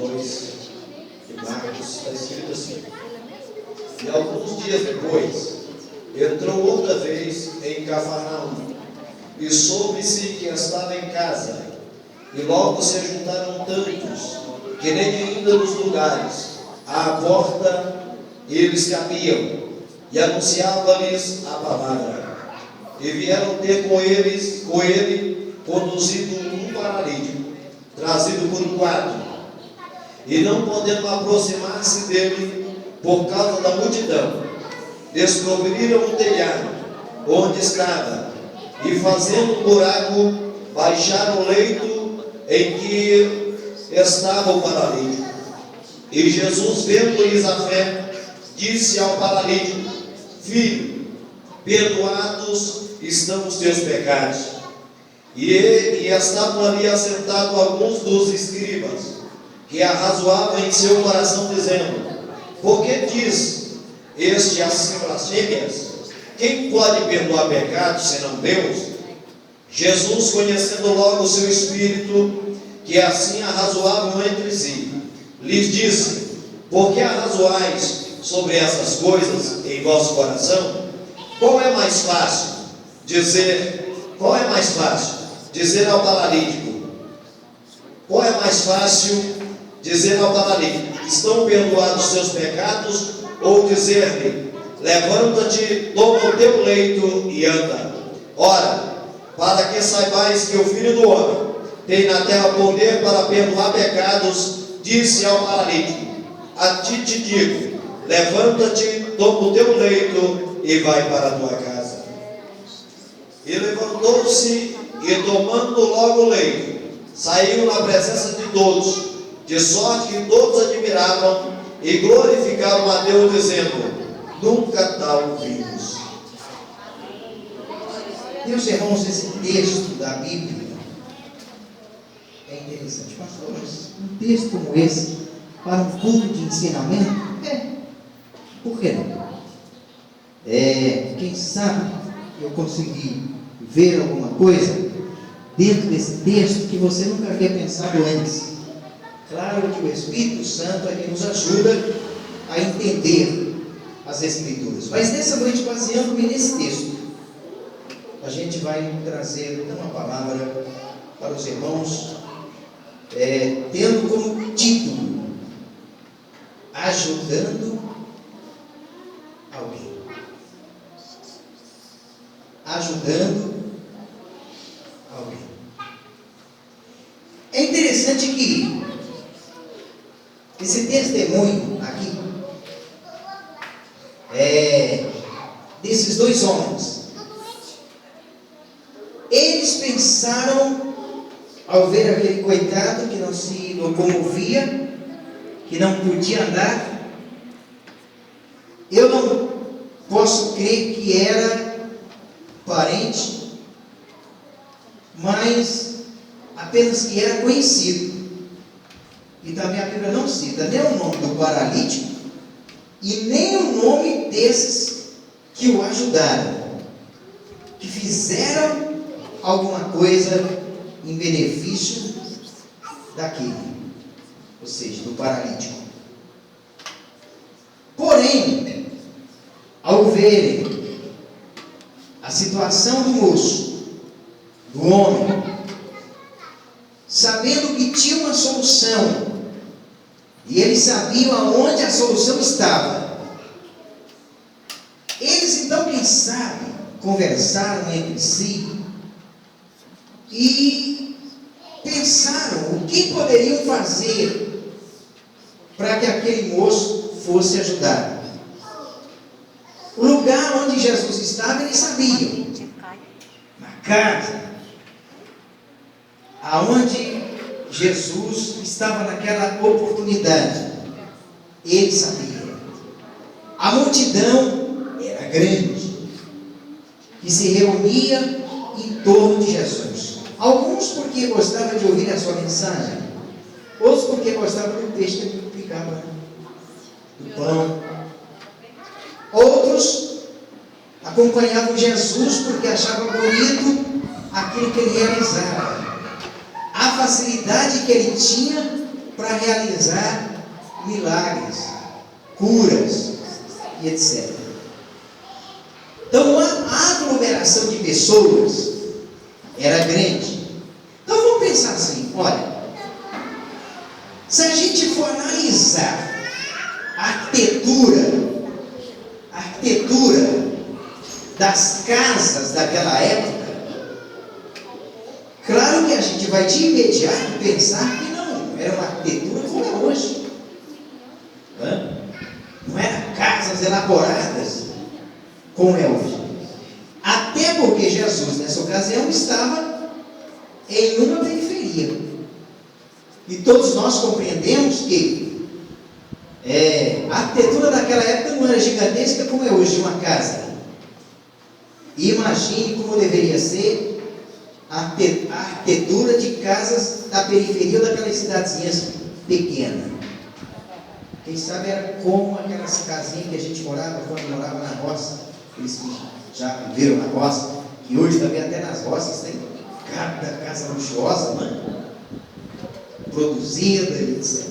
2 de Marcos, está escrito assim: e alguns dias depois, entrou outra vez em Cafarnaum, e soube-se que estava em casa, e logo se juntaram tantos, que nem ainda nos lugares, à porta, eles caminham, e anunciava-lhes a palavra. E vieram ter com ele, conduzido um paralítico, trazido por um quarto, e não podendo aproximar-se dele, por causa da multidão, descobriram o telhado, onde estava, e fazendo um buraco, baixaram o leito em que estava o paralítico. E Jesus, vendo-lhes a fé, disse ao paralítico: filho, perdoados estão os teus pecados. E estavam ali assentados alguns dos escribas, que arrazoavam em seu coração, dizendo: por que diz este assim blasfêmias? Quem pode perdoar pecados, senão Deus? Jesus, conhecendo logo o seu espírito, que assim arrazoavam entre si, lhes disse: por que arrazoais sobre essas coisas em vosso coração? Qual é mais fácil dizer ao paralítico? Qual é mais fácil dizer ao paralítico: estão perdoados os teus pecados? Ou dizer-lhe: levanta-te, toma o teu leito e anda? Ora, para que saibais que o Filho do Homem tem na terra poder para perdoar pecados, disse ao paralítico: a ti te digo, levanta-te, toma o teu leito e vai para a tua casa. E levantou-se e, tomando logo o leito, saiu na presença de todos, de sorte que todos admiravam e glorificavam a Deus, dizendo: nunca tal vimos. Meus irmãos, esse texto da Bíblia é interessante. Pastor, mas um texto como esse, para um culto de ensinamento? Por que não? Quem sabe eu consegui ver alguma coisa dentro desse texto que você nunca havia pensado antes. Claro que o Espírito Santo aqui nos ajuda a entender as Escrituras. Mas nessa noite, baseando-me nesse texto, a gente vai trazer uma palavra para os irmãos, tendo como título: ajudando alguém. Ajudando alguém. É interessante que esse testemunho aqui desses dois homens, eles pensaram, ao ver aquele coitado que não se locomovia, que não podia andar, eu não posso crer que era parente, mas apenas que era conhecido. E também a Bíblia não cita nem o nome do paralítico e nem o nome desses que o ajudaram, que fizeram alguma coisa em benefício daquele, ou seja, do paralítico. Porém, ao verem a situação do moço, do homem, sabendo que tinha uma solução, e eles sabiam aonde a solução estava, eles então, quem sabe, conversaram entre si e pensaram o que poderiam fazer para que aquele moço fosse ajudado. O lugar onde Jesus estava, eles sabiam. Na casa aonde Jesus estava naquela oportunidade, ele sabia. A multidão era grande, que se reunia em torno de Jesus. Alguns porque gostavam de ouvir a sua mensagem, outros porque gostavam do peixe que ele ficava, do pão. Outros acompanhavam Jesus porque achavam bonito aquilo que ele realizava, a facilidade que ele tinha para realizar milagres, curas e etc. Então a aglomeração de pessoas era grande. Então vamos pensar assim, olha, se a gente for analisar a arquitetura das casas daquela época, claro que a gente vai de imediato pensar que não era uma arquitetura como é hoje. Não eram casas elaboradas como é hoje. Até porque Jesus, nessa ocasião, estava em uma periferia. E todos nós compreendemos que a arquitetura daquela época não era gigantesca como é hoje uma casa. Imagine como deveria ser a arquitetura de casas da periferia ou daquelas cidadezinhas pequenas. Quem sabe era como aquelas casinhas que a gente morava quando morava na roça. Eles que já viveram na roça, que hoje também até nas roças tem cada casa luxuosa, produzida e etc.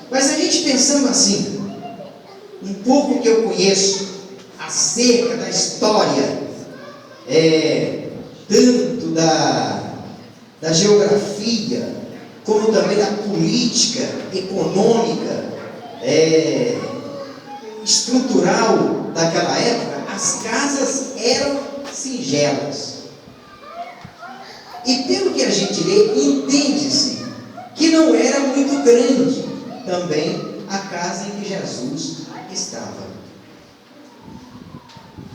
Mas a gente pensando assim, um pouco que eu conheço acerca da história, tanto da geografia, como também da política, econômica, estrutural daquela época, as casas eram singelas. E pelo que a gente lê, entende-se que não era muito grande também a casa em que Jesus estava.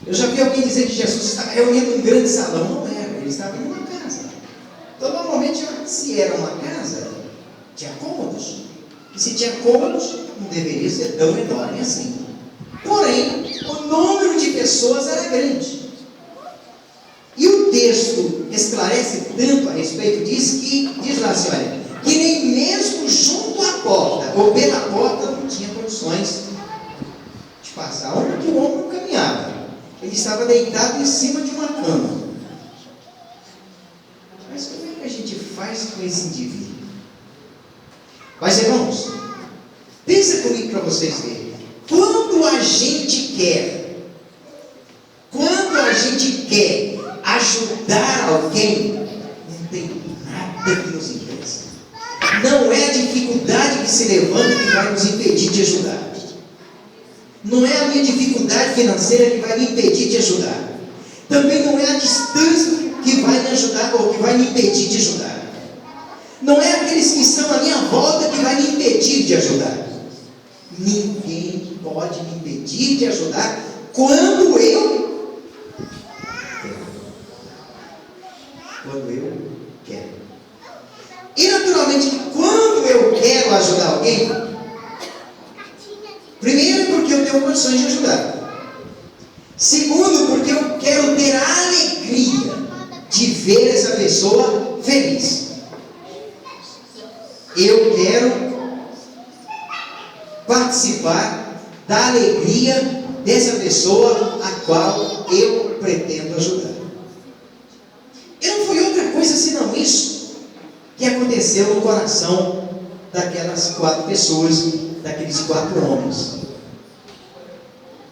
Eu já vi alguém dizer que Jesus estava reunido em um grande salão. Não era, ele estava em uma casa. Então, normalmente, se era uma casa, tinha cômodos. E se tinha cômodos, não deveria ser tão enorme assim. Porém, o número de pessoas era grande. E o texto esclarece tanto a respeito disso que diz lá assim, olha, que nem mesmo junto à porta, ou pela porta, não tinha condições de passar. Onde que o homem não caminhava? Ele estava deitado em cima de uma cama. Mas como é que a gente faz com esse indivíduo? Mas, irmãos, pensa comigo para vocês verem. Quando a gente quer ajudar alguém, não tem nada que nos impeça. Não é a dificuldade que se levanta que vai nos impedir de ajudar. Não é a minha dificuldade financeira que vai me impedir de ajudar. Também não é a distância que vai me ajudar ou que vai me impedir de ajudar. Não é aqueles que estão à minha volta que vai me impedir de ajudar. Ninguém pode me impedir de ajudar quando eu quero. E naturalmente, quando eu quero ajudar alguém, primeiro, porque eu tenho condições de ajudar. Segundo, porque eu quero ter a alegria de ver essa pessoa feliz. Eu quero participar da alegria dessa pessoa a qual eu pretendo ajudar. E não foi outra coisa senão isso que aconteceu no coração daquelas 4 pessoas, daqueles 4 homens.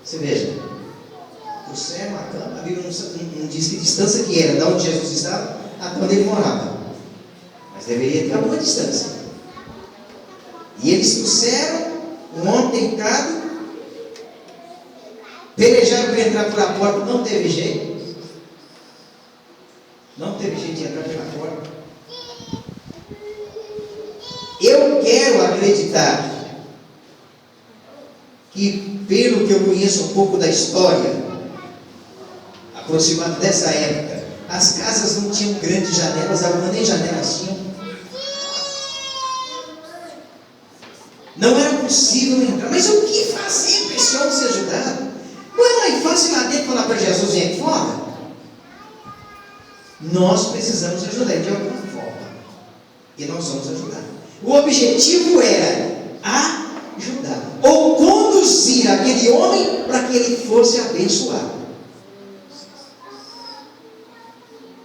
Você veja, o céu é uma cama, a Bíblia não diz que distância que era, de onde Jesus estava até onde ele morava, mas deveria ter alguma distância. E eles trouxeram um homem deitado, pelejaram para entrar pela porta, não teve jeito de entrar pela porta. Eu quero acreditar que, pelo que eu conheço um pouco da história, aproximado dessa época, as casas não tinham grandes janelas, algumas nem janelas tinham. Não era possível entrar. Mas o que fazer para esse homem ser ajudado? Não é mais fácil ir lá dentro falar para Jesus: vem aqui fora? Nós precisamos ajudar de alguma forma. E nós vamos ajudar. O objetivo era ajudar, ou conduzir aquele homem para que ele fosse abençoado.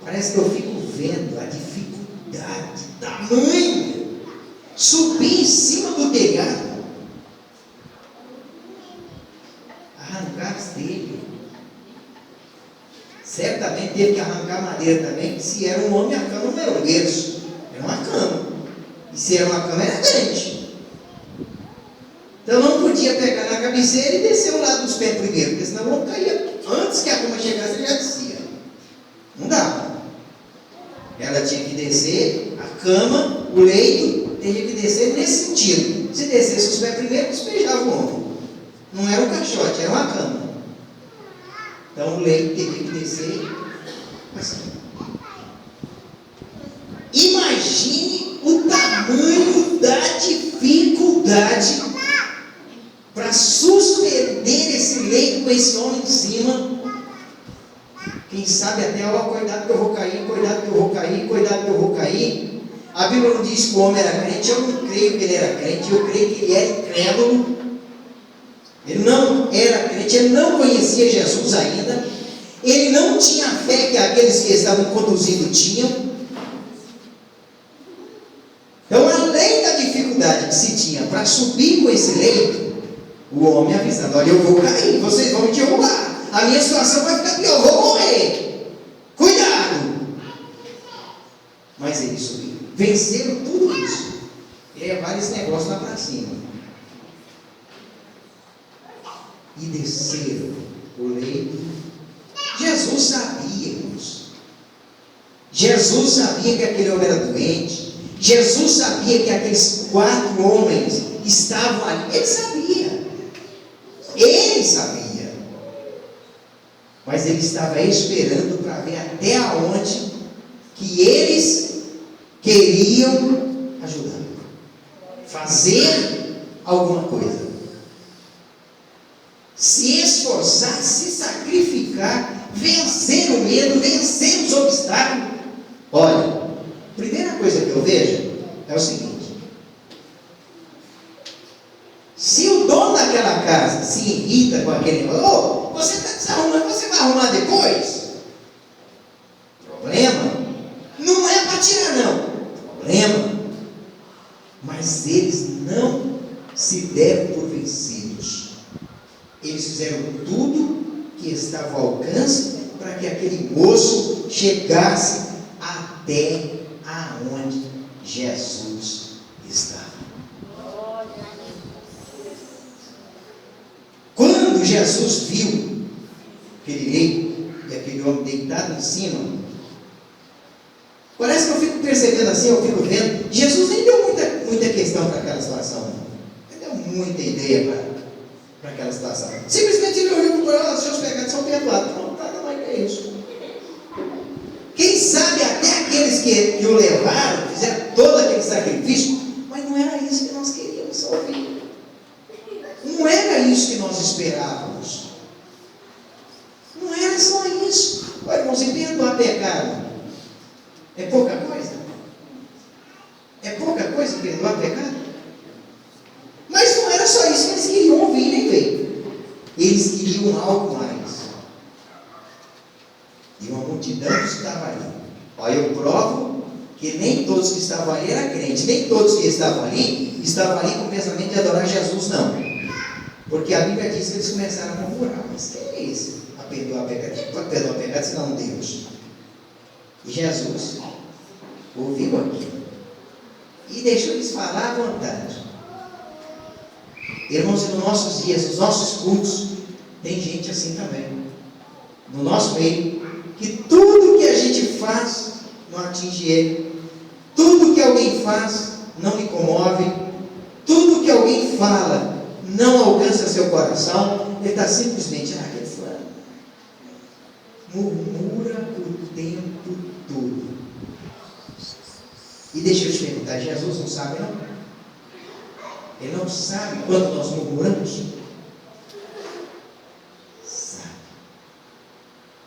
Parece que eu fico vendo a dificuldade tamanha, subir teve que arrancar madeira também, que se era um homem, a cama não era um berço, era uma cama. E se era uma cama, era grande. Então não podia pegar na cabeceira e descer o lado dos pés primeiro, porque senão não caía. Antes que a cama chegasse, ele já descia. Não dava. Ela tinha que descer, a cama, o leito, tinha que descer nesse sentido. Se descesse os pés primeiro, despejava o homem. Não era um caixote, era uma cama. Então o leito teria que descer assim. Imagine o tamanho da dificuldade para suspender esse leito com esse homem em cima. Quem sabe até, cuidado que eu vou cair, cuidado que eu vou cair, cuidado que eu vou cair. A Bíblia não diz que o homem era crente, eu não creio que ele era crente, eu creio que ele era incrédulo. Ele não era crente, ele não conhecia Jesus ainda, ele não tinha a fé que aqueles que estavam conduzindo tinham. Então, além da dificuldade que se tinha para subir com esse leito, o homem avisando: olha, eu vou cair, vocês vão me derrubar, a minha situação vai ficar pior, eu vou morrer, cuidado. Mas eles subiram, venceram tudo isso, levaram esse negócio lá para cima e desceram o leito. Jesus sabia, irmãos. Jesus sabia que aquele homem era doente. Jesus sabia que aqueles 4 homens estavam ali. Ele sabia. Ele sabia. Mas ele estava esperando para ver até onde que eles queriam ajudar. Fazer alguma coisa. Se esforçar, se sacrificar, vencer o medo, vencer os obstáculos. Olha, a primeira coisa que eu vejo é o seguinte: se o dono daquela casa se irrita com aquele, você está desarrumando, você vai arrumar depois? Problema. Não é para tirar, não. Problema. Mas eles não se deram por vencidos. Eles fizeram tudo que estava ao alcance para que aquele moço chegasse até aonde Jesus estava. Quando Jesus viu aquele leito e aquele homem deitado em cima, parece que eu fico percebendo assim, eu fico vendo, Jesus nem deu muita questão para aquela situação, ele deu muita ideia para aquela situação. Simplesmente ele olhou para ela: seus pecados são perdoados. Não, nada mais que isso. Quem sabe até aqueles que o levaram, fizeram todo aquele sacrifício, mas não era isso que nós queríamos ouvir. Não era isso que nós esperávamos. Não era só isso. Olha, irmãos, e perdoar pecado é pouca coisa? É pouca coisa perdoar pecado? Mas não era só isso que eles queriam ouvir nem ver. Eles queriam algo mais. E uma multidão que estava ali. Olha, eu provo que nem todos que estavam ali eram crentes. Nem todos que estavam ali com o pensamento de adorar Jesus, não. Porque a Bíblia diz que eles começaram a murmurar: mas quem é esse a perdoar pecado? Quem pode perdoar pecado senão Deus? E Jesus ouviu aquilo e deixou eles falar à vontade. Irmãos, e nos nossos dias, nos nossos cultos, tem gente assim também, no nosso meio, que tudo que a gente faz não atinge ele, tudo que alguém faz não lhe comove, tudo que alguém fala não alcança seu coração. Ele está simplesmente: aquele fulano murmura o tempo todo. E deixa eu te perguntar, Jesus não sabe, não? Ele não sabe quando nós murmuramos? Sabe.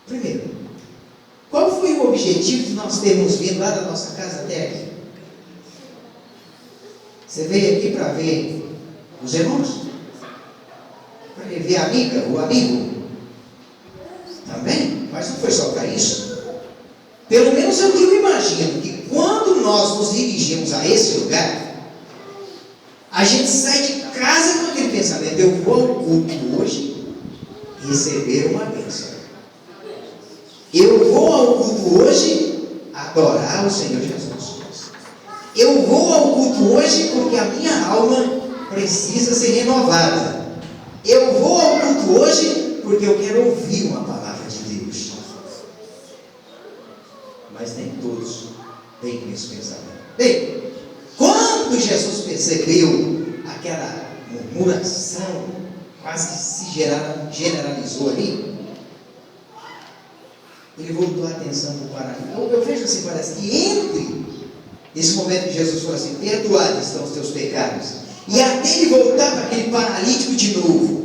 Primeiro, qual foi o objetivo de nós termos vindo lá da nossa casa até aqui? Você veio aqui para ver os irmãos? Para ver a amiga, o amigo? Também? Mas não foi só para isso. Pelo menos eu imagino que quando nós nos dirigimos a esse lugar, a gente sai de casa com aquele pensamento: eu vou ao culto hoje receber uma bênção. Eu vou ao hoje adorar o Senhor Jesus. Eu vou ao culto hoje porque a minha alma precisa ser renovada. Eu vou ao culto hoje porque eu quero ouvir uma palavra de Deus. Mas nem todos têm esse pensamento. Bem, quando Jesus percebeu aquela murmuração, quase que se generalizou ali, ele voltou a atenção para o paralítico. Eu vejo assim, parece que entre esse momento que Jesus falou assim: perdoados estão os teus pecados, e até ele voltar para aquele paralítico de novo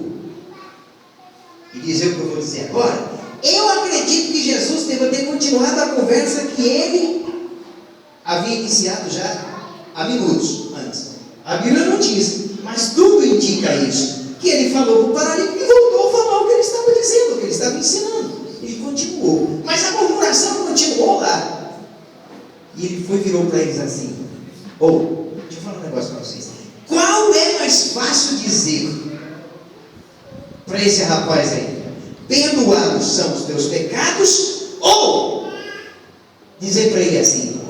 e dizer o que eu vou dizer agora, eu acredito que Jesus deve ter continuado a conversa que ele havia iniciado já há minutos antes. A Bíblia não diz, mas tudo indica isso, que ele falou para o paralítico e voltou a falar o que ele estava dizendo, o que ele estava ensinando. Ele continuou, mas a murmuração continuou lá. E ele virou para eles assim: deixa eu falar um negócio para vocês. Qual é mais fácil dizer para esse rapaz aí? Perdoados são os teus pecados, ou dizer para ele assim: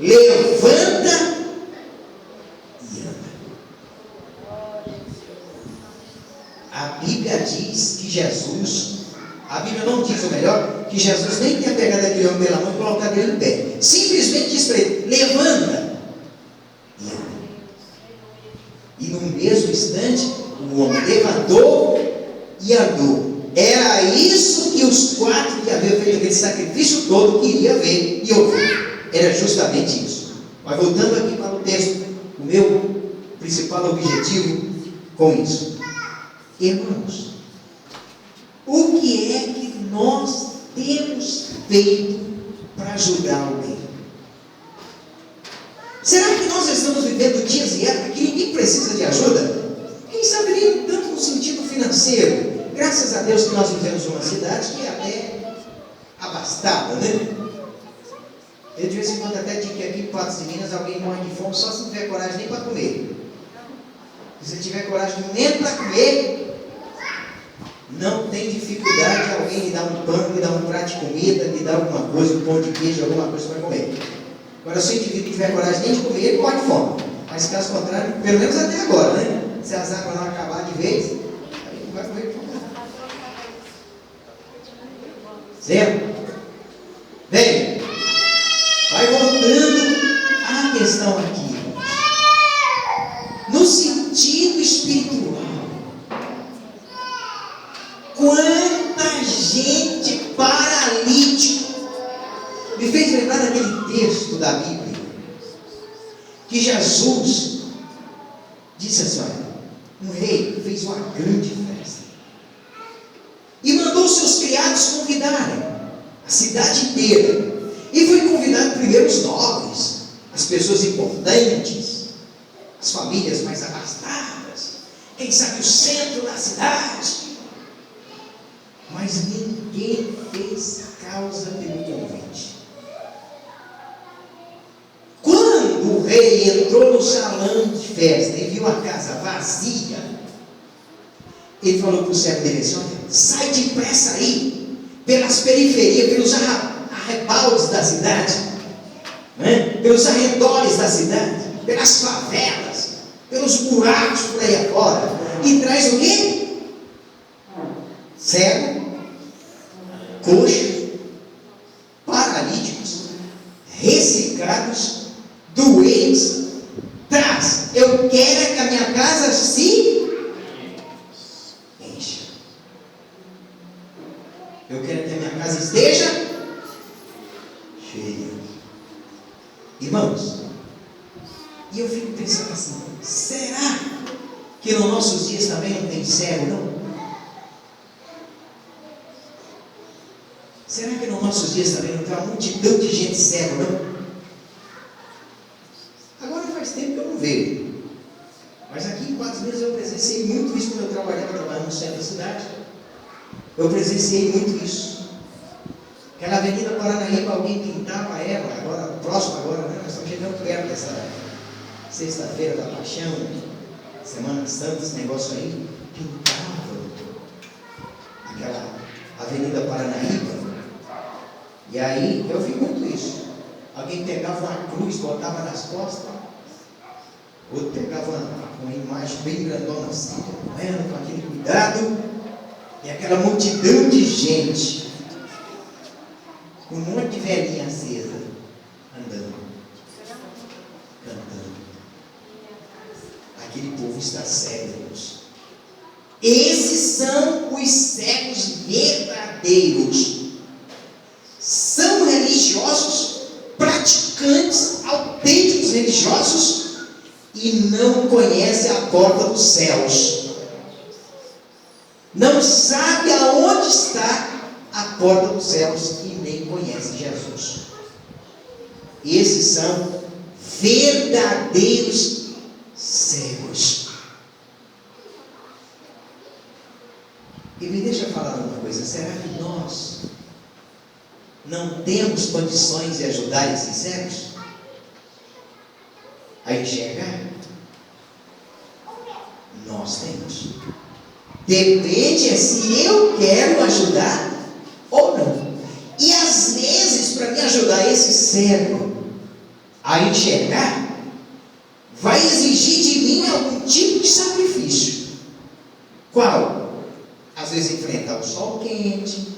levanta e anda. A Bíblia diz que a Bíblia não diz, ou melhor, que Jesus nem tinha pegado aquele homem pela mão e colocado ele em pé. Simplesmente diz para ele: levanta e anda. E no mesmo instante, o homem levantou e andou. Era isso que os 4 que haviam feito aquele sacrifício todo queriam ver e ouvir. Era justamente isso. Mas voltando aqui para o texto, o meu principal objetivo com isso: irmãos, o que é que nós temos feito para ajudar alguém? Será que nós estamos vivendo dias e épocas que ninguém precisa de ajuda? Quem sabe nem tanto no sentido financeiro. Graças a Deus que nós vivemos numa cidade que é até abastada, né? Eu de vez em quando até digo que aqui em Patos de Minas alguém morre de fome só se não tiver coragem nem para comer. Se tiver coragem nem para comer, não tem dificuldade de alguém lhe dar um pão, lhe dar um prato de comida, lhe dar alguma coisa, um pão de queijo, alguma coisa para comer. Agora, se o indivíduo não tiver coragem nem de comer, ele morre de fome. Mas caso contrário, pelo menos até agora, né? Se as águas não acabar de vez, aí não vai comer de fome. Certo? Bem, vai voltando à questão aqui. No sentido espiritual, quanta gente paralítica. Me fez lembrar daquele texto da Bíblia que Jesus disse assim: olha, um rei fez uma grande festa e mandou seus criados convidarem a cidade inteira. E foi convidado primeiro os nobres, as pessoas importantes, as famílias mais abastadas, quem sabe o centro da cidade. Mas ninguém fez causa pelo convite. Quando o rei entrou no salão de festa e viu a casa vazia, ele falou para o servo dele assim: sai depressa aí, pelas periferias, pelos arrebaldes da cidade, né? Pelos arredores da cidade, pelas favelas, pelos buracos por aí afora, e traz o quê? Cego, coxo, paralíticos, ressecados, doentes. Traz, eu quero que a minha casa se encha. Eu quero que a minha casa esteja cheia. Irmãos, e eu fico pensando assim: será que nos nossos dias também não tem cego, não? Será que nos nossos dias também não tem uma multidão de gente cega, não? Agora faz tempo que eu não vejo. Mas aqui em Patos de Minas eu presenciei muito isso quando eu trabalhava no centro da cidade. Eu presenciei muito isso. Aquela Avenida Paranaíba, alguém pintava ela, agora, próximo agora, né? Nós estamos chegando perto dessa sexta-feira da Paixão, Semana Santa, esse negócio aí, pintava aquela Avenida Paranaíba. E aí, eu vi muito isso. Alguém pegava uma cruz, botava nas costas. Outro pegava uma imagem bem grandona assim, com aquele cuidado. E aquela multidão de gente, com um monte de velhinha acesa, andando, cantando. Aquele povo está cego, irmãos. Esses são os cegos verdadeiros. São religiosos, praticantes, autênticos religiosos, e não conhecem a porta dos céus. Não sabe aonde está a porta dos céus e nem conhece Jesus. Esses são verdadeiros cegos. E me deixa falar uma coisa: será que nós não temos condições de ajudar esses cegos a enxergar? Nós temos. Depende é se eu quero ajudar ou não. E às vezes, para me ajudar esse cego a enxergar, vai exigir de mim algum tipo de sacrifício. Qual? Às vezes enfrentar o sol quente,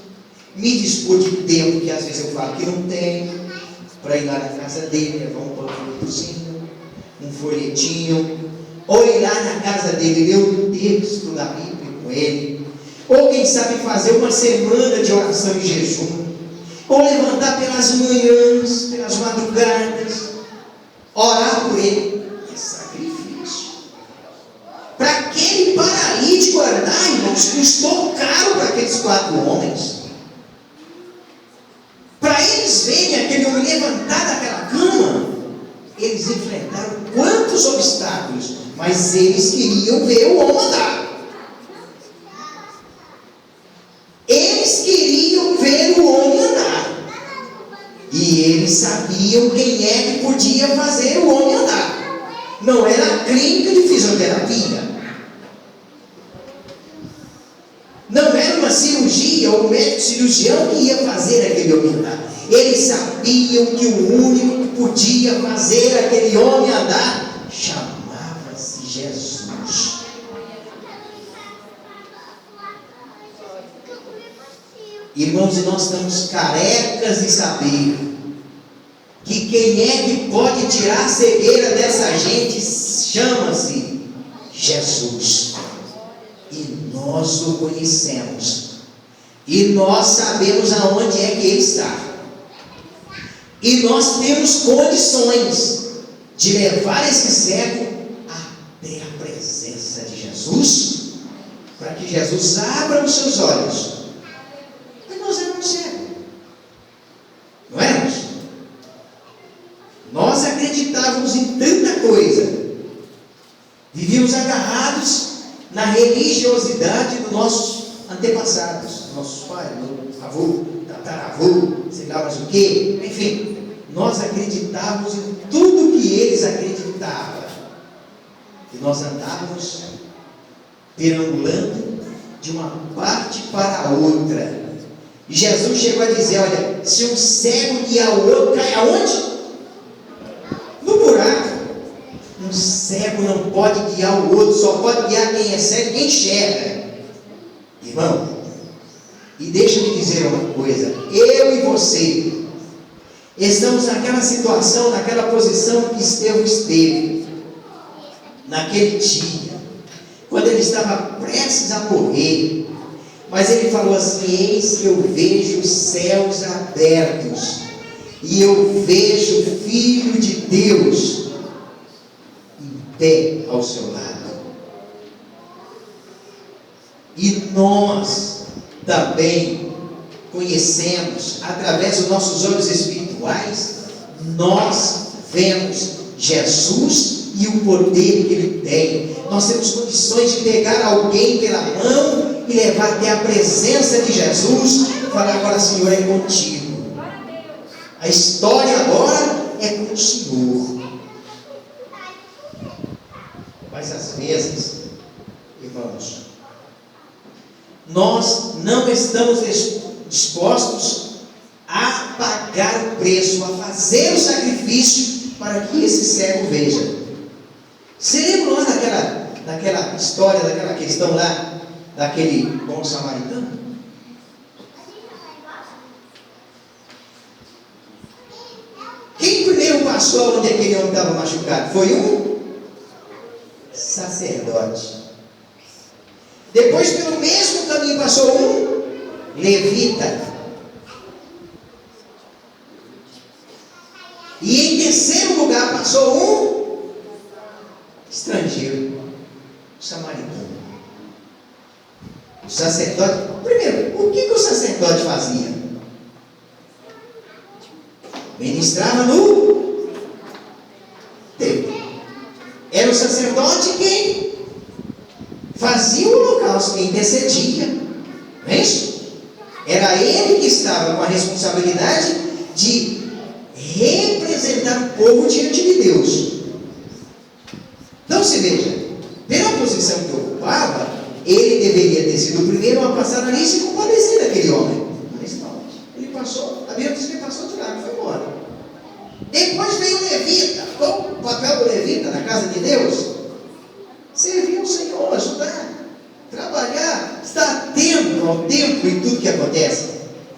me dispor de tempo que às vezes eu falo que não tenho, para ir lá na casa dele, levar um panfletozinho, um folhetinho, ou ir lá na casa dele, ler o texto da Bíblia com ele, ou quem sabe fazer uma semana de oração e jejum, ou levantar pelas manhãs, pelas madrugadas, orar por ele. É sacrifício. Para aquele paralítico andar, irmãos, custou caro para aqueles 4 homens. Para eles verem aquele homem levantar daquela cama, eles enfrentaram quantos obstáculos, mas eles queriam ver o homem andar. Eles queriam ver o homem andar. E eles sabiam quem é que podia fazer o homem andar. Não era a clínica de fisioterapia. Não era uma cirurgia ou um médico cirurgião que ia fazer aquele homem andar. Eles sabiam que o único que podia fazer aquele homem andar chamava-se Jesus. Irmãos, e nós estamos carecas de saber que quem é que pode tirar a cegueira dessa gente chama-se Jesus. E nós o conhecemos. E nós sabemos aonde é que ele está. E nós temos condições de levar esse cego até a presença de Jesus, para que Jesus abra os seus olhos. Mas nós éramos cegos, não éramos? Nós acreditávamos em tanta coisa, vivíamos agarrados na religiosidade dos nossos antepassados, nossos pais, meu avô, tataravô, sei lá mais o que, enfim, nós acreditávamos em tudo que eles acreditavam, e nós andávamos perambulando de uma parte para a outra. E Jesus chegou a dizer: olha, se um cego guiar o outro, cai aonde? No buraco. Um cego não pode guiar o outro, só pode guiar quem é cego e quem enxerga. Irmão, e deixa eu me dizer uma coisa: eu e você estamos naquela situação, naquela posição que Estevão esteve naquele dia, quando ele estava prestes a morrer. Mas ele falou assim: eis que eu vejo os céus abertos e eu vejo o Filho de Deus em pé ao seu lado. E nós também conhecemos, através dos nossos olhos espirituais, nós vemos Jesus e o poder que ele tem. Nós temos condições de pegar alguém pela mão e levar até a presença de Jesus e falar: agora, Senhor, é contigo. A história agora é com o Senhor. Mas às vezes, irmãos, nós não estamos dispostos a pagar pagar o preço, a fazer o sacrifício para que esse cego veja. Você lembra lá daquela história, daquela questão lá, daquele bom samaritano? Quem primeiro passou onde aquele homem estava machucado? Foi um sacerdote. Depois, pelo mesmo caminho, passou um levita. E em terceiro lugar, passou um estrangeiro, samaritano. O sacerdote, primeiro, o que o sacerdote fazia? Ministrava no templo. Era o sacerdote quem fazia o holocausto, quem intercedia. Não é isso? Era ele que estava com a responsabilidade de representar o povo diante de Deus. Então se veja, pela posição que ocupava, ele deveria ter sido o primeiro a passar ali e se compadecer daquele homem. Mas não, ele passou, a Bíblia diz que ele passou de lá e foi embora. Depois veio o levita. Qual o papel do levita na casa de Deus? Servir ao Senhor, ajudar, trabalhar, estar atento ao tempo e tudo que acontece.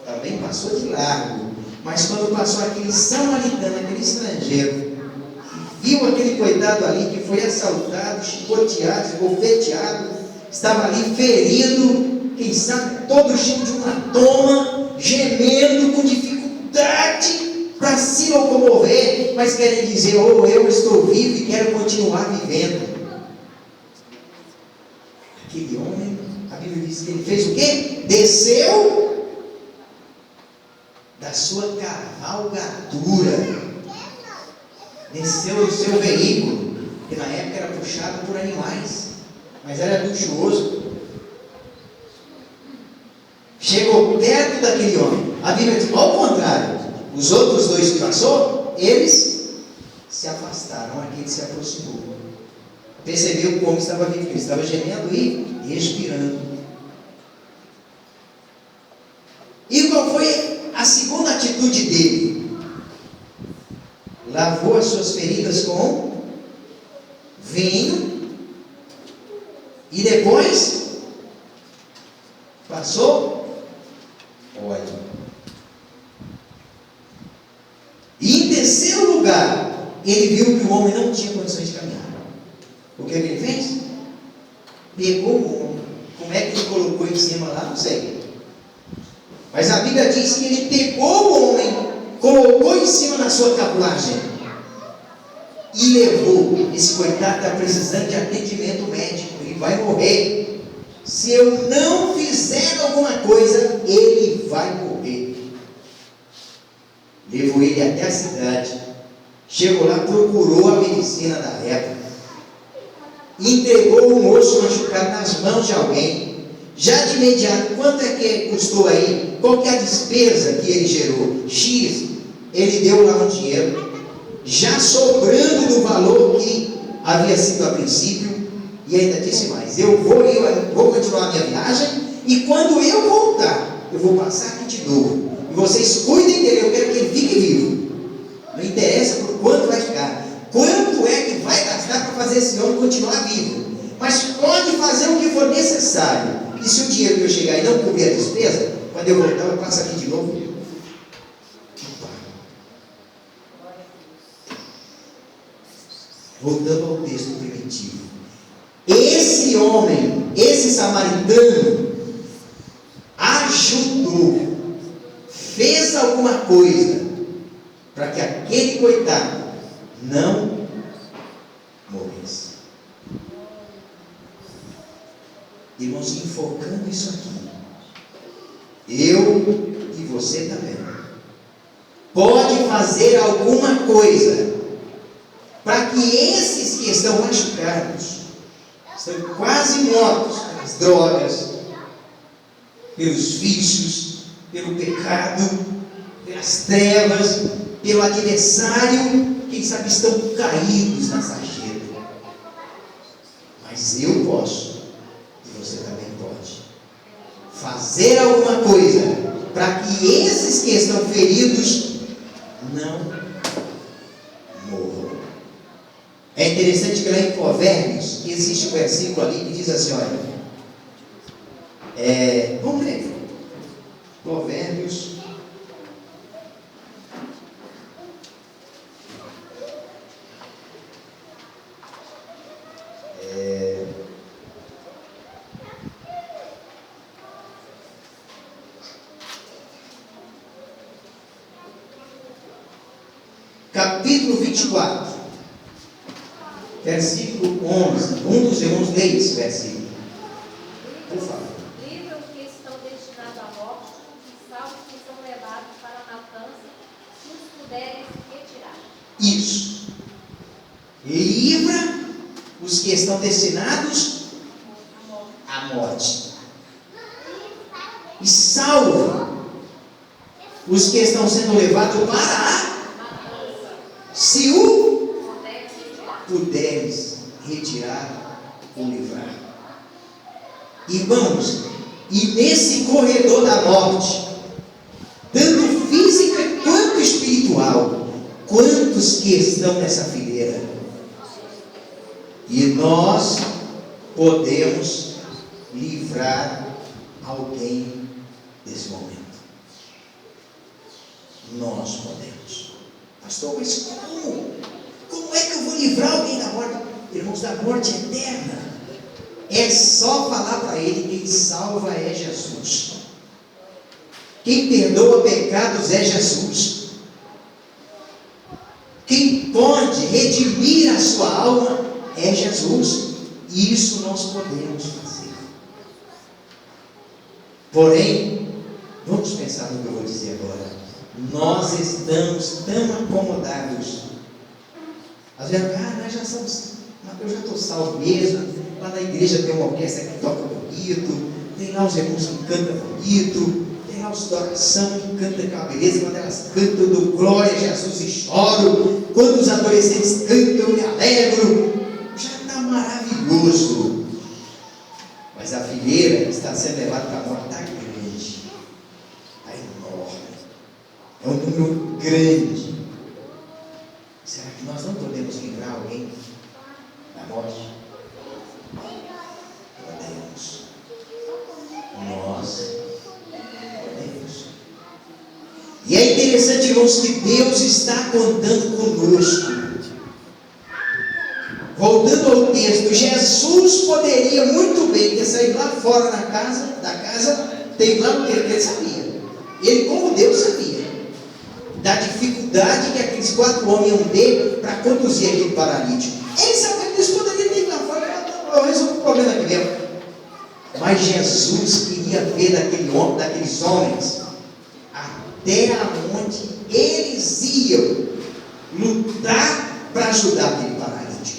Também passou de largo. Mas quando passou aquele samaritano, aquele estrangeiro, viu aquele coitado ali que foi assaltado, chicoteado, esbofeteado, estava ali ferido, quem sabe todo cheio de uma toma, gemendo com dificuldade para se locomover, mas querem dizer, oh, eu estou vivo e quero continuar vivendo. Aquele homem, a Bíblia diz que ele fez o quê? Desceu da sua cavalgadura, desceu do seu veículo, que na época era puxado por animais, mas era luxuoso. Chegou perto daquele homem. A Bíblia diz, ao contrário, os outros dois que passou, eles se afastaram, aquele se aproximou. Percebeu que o homem estava vivo, ele estava gemendo e respirando. E qual foi a segunda atitude dele? Lavou as suas feridas com vinho e depois passou óleo. E em terceiro lugar, ele viu que o homem não tinha condições de caminhar. O que ele fez? Pegou o homem. Como é que ele colocou em cima lá? Não sei. Mas a Bíblia diz que ele pegou o homem, colocou em cima da sua carruagem e levou. Esse coitado está precisando de atendimento médico, ele vai morrer. Se eu não fizer alguma coisa, ele vai morrer. Levou ele até a cidade, chegou lá, procurou a medicina da época, entregou o moço machucado nas mãos de alguém. Já de imediato, quanto é que custou aí? Qual que é a despesa que ele gerou? X, ele deu lá um dinheiro, já sobrando do valor que havia sido a princípio, e ainda disse mais, eu vou continuar a minha viagem, e quando eu voltar, eu vou passar aqui de novo, e vocês cuidem dele, eu quero que ele fique vivo. Não interessa por quanto vai ficar, quanto é que vai gastar para fazer esse homem continuar vivo, mas pode fazer o que for necessário. E se o dinheiro que eu chegar e não cobrir a despesa, quando eu voltar, eu passo aqui de novo. Voltando ao texto primitivo. Esse homem, esse samaritano, ajudou, fez alguma coisa para que aquele coitado não morresse. Irmãos, enfocando isso aqui, eu e você também, pode fazer alguma coisa para que esses que estão machucados, estão quase mortos pelas drogas, pelos vícios, pelo pecado, pelas trevas, pelo adversário, quem sabe estão caídos na sarjeta. Mas eu posso, você também pode fazer alguma coisa para que esses que estão feridos não morram. É interessante que lá em Provérbios existe um versículo ali que diz assim, olha, vamos ler, Provérbios, capítulo 24, versículo 11. Um dos irmãos lê esse versículo, por favor. Livra os que estão destinados à morte e salva os que são levados para a matança, se os puderem retirar. Isso. Livra os que estão destinados à morte. E salva os que estão sendo levados para a... Se o puderes retirar ou livrar. Irmãos, e nesse corredor da morte, tanto física quanto espiritual, quantos que estão nessa fileira? E nós podemos livrar alguém desse momento. Nós podemos. Pastor, mas como? Como é que eu vou livrar alguém da morte? Irmãos, da morte eterna. É só falar para ele: quem salva é Jesus. Quem perdoa pecados é Jesus. Quem pode redimir a sua alma é Jesus. E isso nós podemos fazer. Porém, vamos pensar no que eu vou dizer agora. Nós estamos tão acomodados. Às vezes, nós já somos, eu já estou salvo mesmo. Lá na igreja tem uma orquestra que toca bonito, tem lá os irmãos que cantam bonito, tem lá os de oração que cantam com a beleza. Quando elas cantam, eu dou glória a Jesus e choro. Quando os adolescentes cantam, eu me alegro. Já está maravilhoso. Mas a fileira que está sendo levada para a morte está grande, está enorme. É um número grande. Será que nós não podemos livrar alguém da morte? Podemos. Nós podemos. E é interessante, irmãos, que Deus está contando conosco. Voltando ao texto, Jesus poderia muito bem ter saído lá fora da casa, tem lá o que ele sabia. Ele, como Deus, sabia da dificuldade que aqueles 4 homens iam ter para conduzir aquele paralítico. Ele sabia que eles poderiam ter ido lá fora, resolver o problema aqui mesmo. Mas Jesus queria ver daqueles homens até onde eles iam lutar para ajudar aquele paralítico.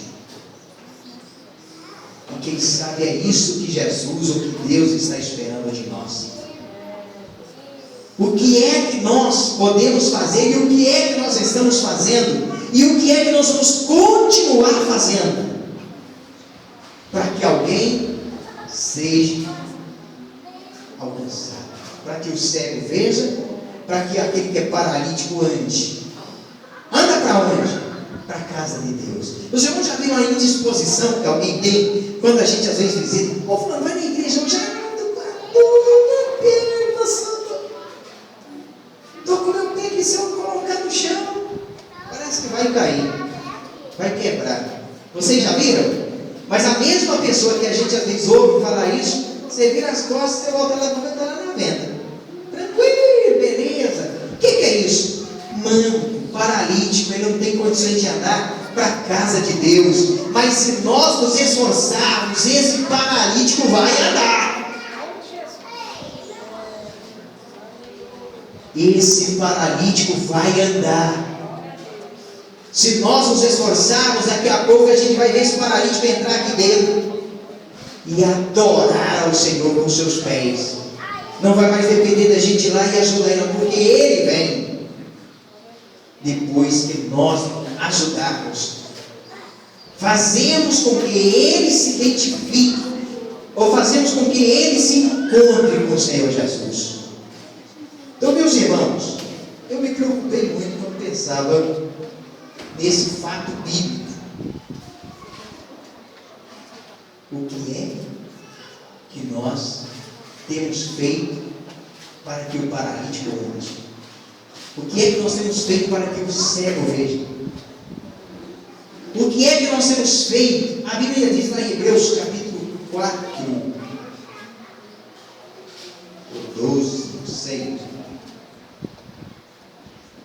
E quem sabe é isso que Jesus, ou que Deus está esperando de nós. O que é que nós podemos fazer e o que é que nós estamos fazendo e o que é que nós vamos continuar fazendo para que alguém seja alcançado, para que o cego veja, para que aquele que é paralítico ande. Anda para onde? Para a casa de Deus. Os irmãos já viram a indisposição que alguém tem quando a gente às vezes visita? Fulano, vai na igreja, eu já ando para tudo, perna, santo. Estou com o meu pé que se eu colocar no chão, parece que vai cair, vai quebrar. Vocês já viram? Mas a mesma pessoa que a gente às vezes ouve falar isso, você vira as costas, você volta lá para lá na venda. Tranquilo, beleza. O que é isso? Manco, paralítico, ele não tem condições de andar para a casa de Deus. Mas se nós nos esforçarmos, esse paralítico vai andar. Esse paralítico vai andar. Se nós nos esforçarmos, daqui a pouco a gente vai ver esse paralítico entrar aqui dentro e adorar ao Senhor com seus pés. Não vai mais depender da gente ir lá e ajudar ele, porque ele vem depois que nós ajudarmos. Fazemos com que ele se identifique, ou fazemos com que ele se encontre com o Senhor Jesus. Então, meus irmãos, eu me preocupei muito quando pensei pensava nesse fato bíblico. O que é que nós temos feito para que o paralítico ande? O que é que nós temos feito para que o cego veja? O que é que nós temos feito? A Bíblia diz lá em Hebreus capítulo 4, o 12, o 6.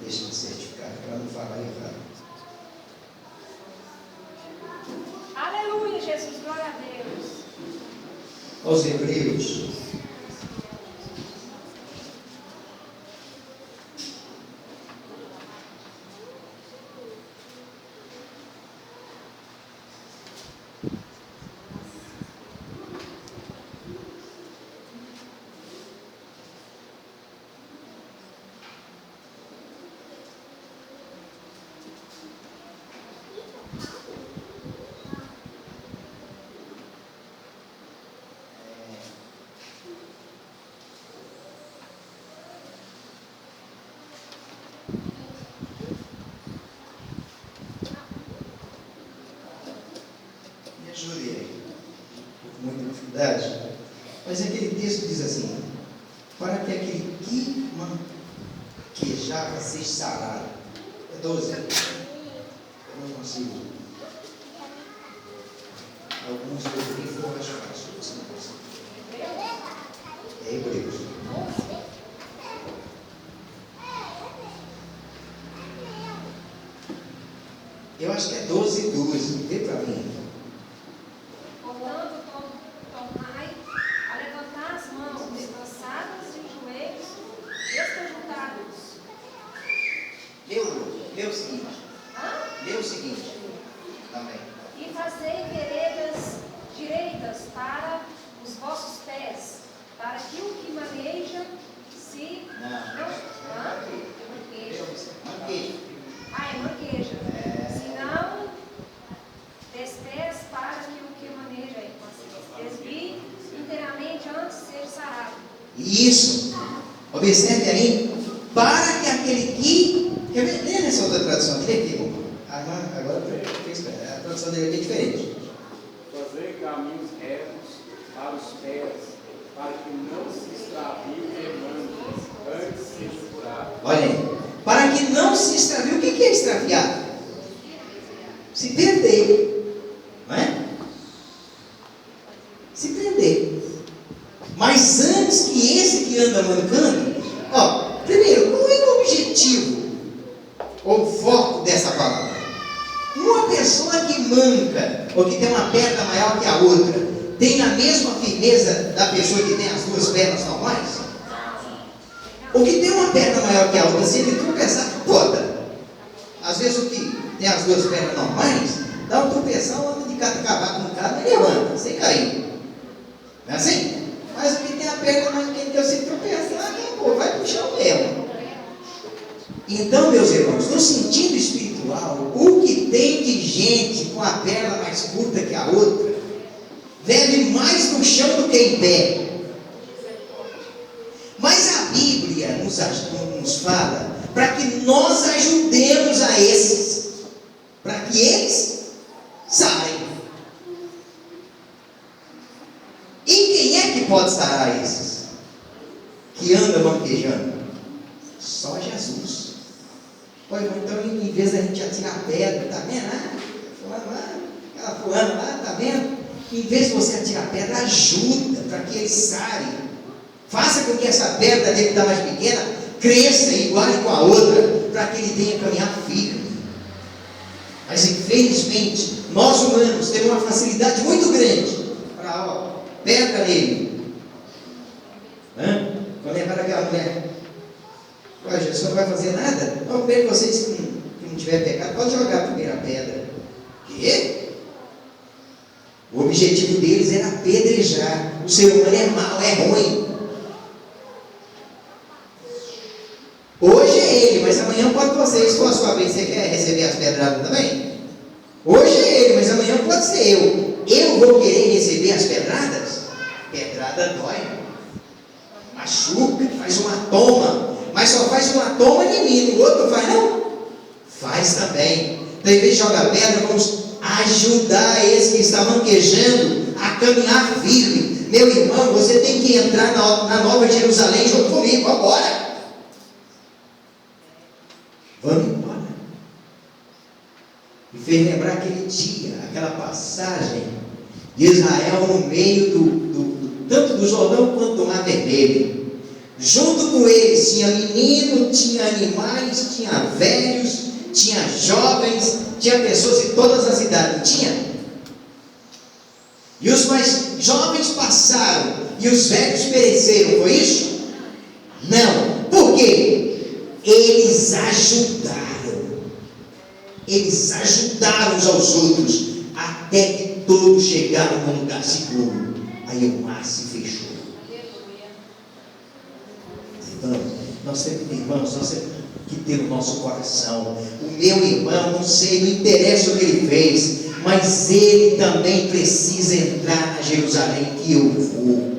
Deixa eu certificar para não falar errado. Aleluia, Jesus, glória a Deus. Aos Hebreus. Me ajude aí, com muita dificuldade. Mas aquele texto diz assim: para que aquele que manquejava seja sarado. É 12. Eu não consigo. Alguns eu nem for mais fácil. Você não consegue. É Hebreus. Eu acho que é 12 e 12. Vê para mim. Portanto, tornai a levantar as mãos descansadas e os joelhos desconjuntados. Lê o seguinte. Lê o seguinte. Também. E fazei veredas direitas para os vossos pés, para que o que maneja se manqueja. É manqueja. Se não despés para que o que maneja desvie inteiramente antes de ser sarado. Isso. Observe aí. Para que aquele que. Quer ver? Lê nessa outra tradução. Lê aqui, irmão. Agora eu fiz. A tradução dele aqui é diferente. Fazer caminhos retos para os pés, para que não se extravie o queimando antes de se curar. Olha aí. Para que não se extravie. O que é extraviar? Se perder. Não é? Se perder. Mas antes que esse que anda mancando, primeiro, qual é o objetivo ou o foco dessa palavra? Uma pessoa que manca, ou que tem uma perna maior que a outra, tem a mesma firmeza da pessoa que tem as duas pernas normais? O que tem uma perna maior que a outra, se ele tropeçar, foda. Às vezes o que tem as duas pernas normais, dá um tropeção, anda de cada cavaco no carro e levanta, sem cair. Não é assim? Mas o que tem a perna mais pequena, se tropeçar, acabou, vai pro chão mesmo. Então, meus irmãos, no sentido espiritual, o que tem de gente com a perna mais curta que a outra, vive mais no chão do que em pé. Mas a Bíblia nos fala para que nós ajudemos a esses, para que eles sarem. E quem é que pode sarar esses que anda manquejando? Só Jesus. Olha, então em vez da gente atirar pedra, tá vendo? Fulano lá, aquela fulana lá, tá vendo? Em vez de você atirar pedra, ajuda para que eles sarem. Faça com que essa pedra dele que está mais pequena cresça igual com a outra, para que ele tenha caminhar firme. Mas infelizmente, nós humanos temos uma facilidade muito grande para pedra nele. Vou levar aquela mulher. Olha, Jesus não vai fazer nada? Não, primeiro vocês que não tiver pecado, pode jogar a primeira pedra. Quê? O objetivo deles era apedrejar. O ser humano é mau, é ruim. Hoje é ele, mas amanhã pode você. Se for a sua vez, você quer receber as pedradas também? Hoje é ele, mas amanhã pode ser eu. Eu vou querer receber as pedradas? Pedrada dói. Machuca, faz uma toma. Mas só faz uma toma de mim, o outro não faz não? Faz também. Então, em vez de jogar pedra, vamos ajudar esse que está manquejando a caminhar firme. Meu irmão, você tem que entrar na Nova Jerusalém junto comigo, agora. Vamos embora. Me fez lembrar aquele dia, aquela passagem de Israel no meio tanto do Jordão quanto do Mar Vermelho. Junto com eles tinha menino, tinha animais, tinha velhos, tinha jovens, tinha pessoas de todas as idades. Tinha. E os mais jovens passaram e os velhos pereceram, foi isso? Não. Por quê? Eles ajudaram. Eles ajudaram uns aos outros até que todos chegaram num lugar seguro. Aí o mar se fechou. Nós temos que ter o nosso coração. O meu irmão, não sei, não interessa o que ele fez, mas ele também precisa entrar na Jerusalém que eu vou.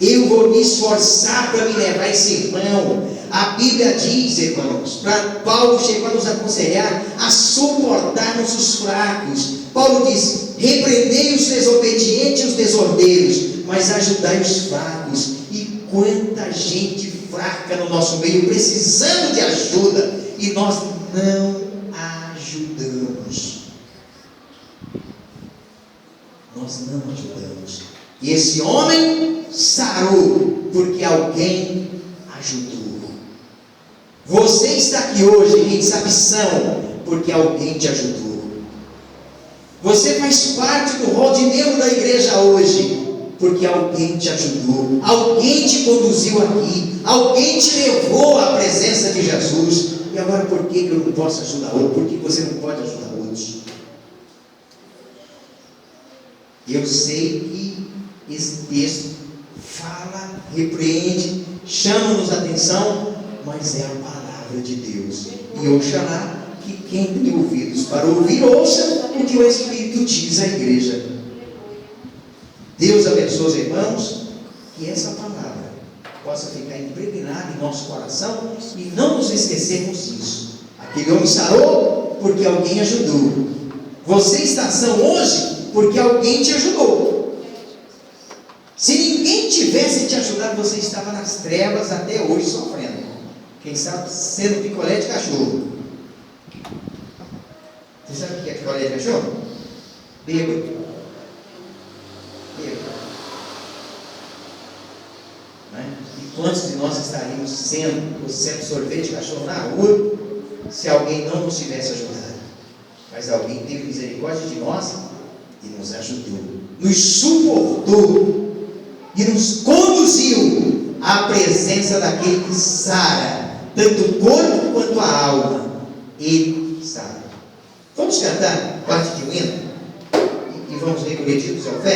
Eu vou me esforçar para me levar esse irmão. A Bíblia diz, irmãos, para Paulo chegou a nos aconselhar a suportarmos os fracos. Paulo diz: repreendei os desobedientes e os desordeiros, mas ajudai os fracos. E quanta gente fraca no nosso meio, precisando de ajuda, e nós não ajudamos. Nós não ajudamos. E esse homem sarou porque alguém ajudou. Você está aqui hoje, quem sabe são, porque alguém te ajudou. Você faz parte do rol de membro da igreja hoje, porque alguém te ajudou, alguém te conduziu aqui, alguém te levou à presença de Jesus. E agora, por que eu não posso ajudar outro? Por que você não pode ajudar outros? Eu sei que esse texto fala, repreende, chama-nos a atenção, mas é a palavra de Deus. E oxalá que quem tem ouvidos para ouvir, ouça o que o Espírito diz à igreja. Deus abençoe os irmãos, que essa palavra possa ficar impregnada em nosso coração e não nos esquecermos disso. Aquele homem sarou porque alguém ajudou. Você está são hoje porque alguém te ajudou. Se ninguém tivesse te ajudado, você estava nas trevas até hoje sofrendo. Quem sabe sendo picolé de cachorro. Você sabe o que é picolé de cachorro? Bêbado. E quantos de nós estaríamos sendo sorvete de cachorro na rua se alguém não nos tivesse ajudado? Mas alguém teve misericórdia de nós e nos ajudou, nos suportou e nos conduziu à presença daquele que sara tanto o corpo quanto a alma. Ele sara. Vamos cantar parte de um hino e vamos recolher ao